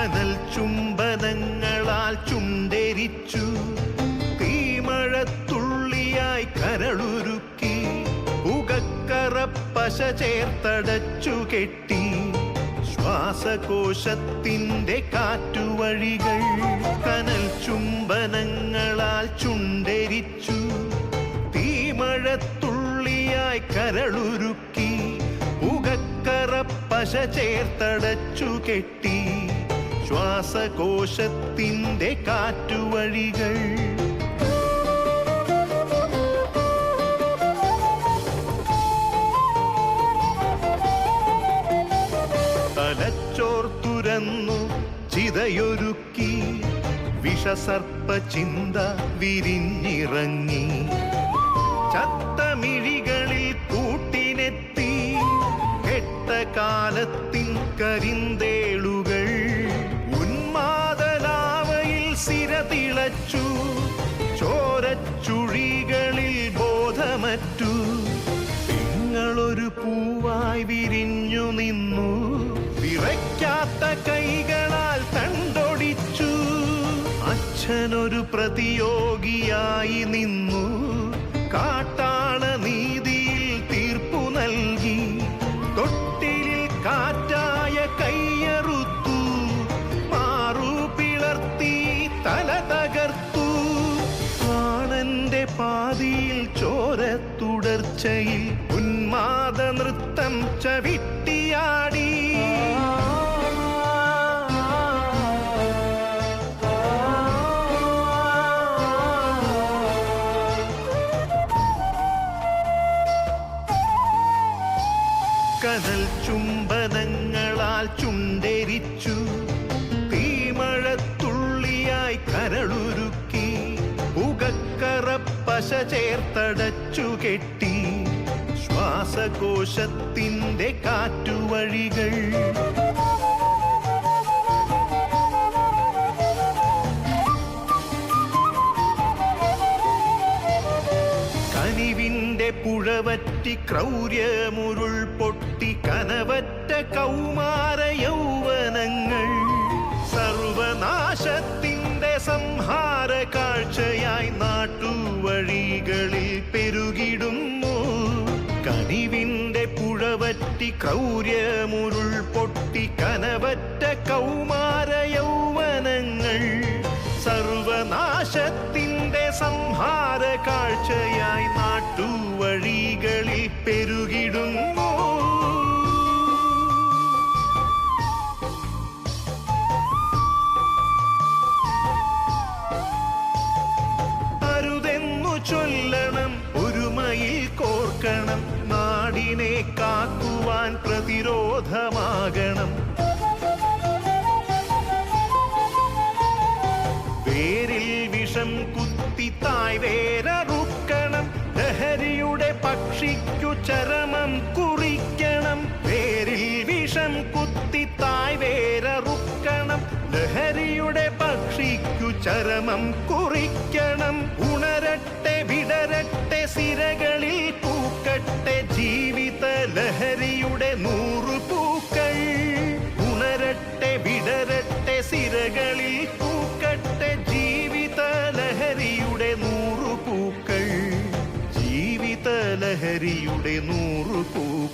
കനൽ ചുംബനങ്ങളാൽ ചുണ്ടെരിച്ചു, തീമഴത്തുള്ളിയായി കരളുരുക്കി, പുകക്കറപ്പശ ചേർത്തടച്ചു കെട്ടി, ശ്വാസകോശത്തിൻ്റെ കാറ്റുവഴികൾ. കനൽ ചുംബനങ്ങളാൽ ചുണ്ടെരിച്ചു, തീമഴത്തുള്ളിയായി കരളുരുക്കി, പുകക്കറപ്പശ ചേർത്തടച്ചു കെട്ടി, ശ്വാസകോശത്തിൻ്റെ കാറ്റുവഴികൾ. തലച്ചോർത്തുരന്നു ചിതയൊരുക്കി, വിഷസർപ്പ ചിന്ത വിരിഞ്ഞിറങ്ങി, ചത്തമിഴികളിൽ കൂട്ടിനെത്തി, കെട്ട കാലത്തിൻ കരിന്തേളുകൾ. ഉന്മാദലാവയിൽ സിരതിളച്ചു, ചോരച്ചുഴികളിൽ ബോധമറ്റു, നിങ്ങളൊരു പൂവായി വിരിഞ്ഞു നിന്നു, വിറയ്ക്കാത്ത കൈകളാൽ തണ്ടൊടിച്ചു. അച്ഛനൊരു പ്രതിയോഗിയായി നിന്നു, കാട്ടാള നീതിയിൽ തീർപ്പു നൽകി, തൊട്ടിലിൽ കാറ്റായ കയ്യറുത്തു, മാറു പിളർത്തി തല തകർത്തു. പ്രാണന്റെ പാതിയിൽ ചോരത്തുടർച്ചയിൽ ഉന്മാദ നൃത്തം ചവിട്ടിയാടി. കനൽ ചുംബനങ്ങളാൽ ചുണ്ടെരിച്ചു, തീമഴത്തുള്ളിയായി കരളുരുക്കി, പുകക്കറപ്പശ ചേർത്തടച്ചു കെട്ടി, ശ്വാസകോശത്തിൻ്റെ കാറ്റുവഴികൾ. കനിവിൻ്റെ പുഴവറ്റി ക്രൗര്യമുരുൾ പൊട്ടി, കനവറ്റ കൗമാര യൗവനങ്ങൾ, സർവനാശത്തിൻ്റെ സംഹാര കാഴ്ചയായി നാട്ടുവഴികളിൽ പെരുകിടുന്നു. കനിവിൻ്റെ പുഴവറ്റി ക്രൗര്യമുരുൾ പൊട്ടി, കനവറ്റ കൗമാര യൗവനങ്ങൾ, സർവനാശത്തിൻ്റെ സംഹാര കാഴ്ചയായി നാട്ടുവഴികളിൽ പെരുകിടുന്നു. അരുതെന്നു ചൊല്ലണം, ഒരുമയിൽ കോർക്കണം, നാടിനെ കാക്കുവാൻ പ്രതിരോധമാകണം. വേരിൽ വിഷം കുത്തി തായ് വേരറുക്കണം, ലഹരിയുടെ പക്ഷിക്കു ചരമം കുറിക്കണം. വേരിൽ വിഷം കുത്തി തായ് വേരറുക്കണം, ലഹരിയുടെ പക്ഷിക്കു ചരമം കുറിക്കണം. ഉണരട്ടെ വിടരട്ടെ സിരകളിൽ പൂക്കട്ടെ, ജീവിത ലഹരിയുടെ 100 പൂക്കൾ. ഉണരട്ടെ വിടരട്ടെ സിരകളിൽ പൂക്കട്ടെ, ജീവിത ലഹരിയുടെ 100 പൂക്കൾ. ജീവിത ലഹരിയുടെ 100 പൂക്കൾ.